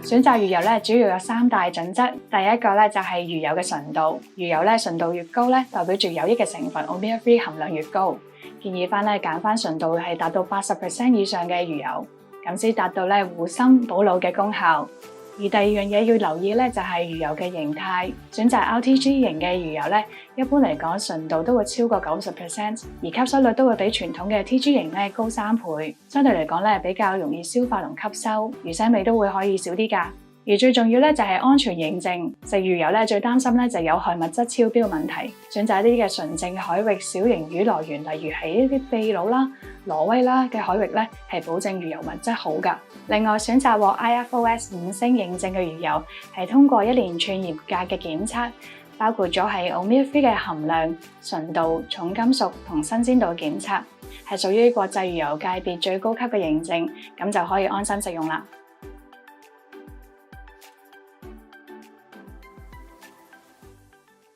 選擇魚油咧，主要有3大準則。第一個咧就係魚油嘅純度，魚油咧純度越高咧，代表住有益嘅成分 Omega-3 含量越高。建議翻咧揀翻純度係達到80% 以上嘅魚油，咁先達到咧護心補腦嘅功效。而第二樣嘢要留意咧，就係魚油嘅形態。選擇 RTG 型嘅魚油咧，一般嚟講純度都會超過90%，而吸收率都會比傳統嘅 TG 型咧高3倍。相對嚟講咧，比較容易消化同吸收，魚腥味都會可以少啲㗎。而最重要咧就係安全認證。食魚油咧最擔心咧就有害物質超標嘅問題。選擇一啲嘅純正海域小型魚來源，例如係一啲秘魯啦、挪威啦嘅海域咧，係保證魚油物質好㗎。另外，選擇獲 IFOS 5星認證嘅魚油，係通過一連串嚴格嘅檢測，包括咗係 Omega-3 嘅含量、純度、重金屬同新鮮度檢測，係屬於國際魚油界別最高級嘅認證，咁就可以安心食用啦。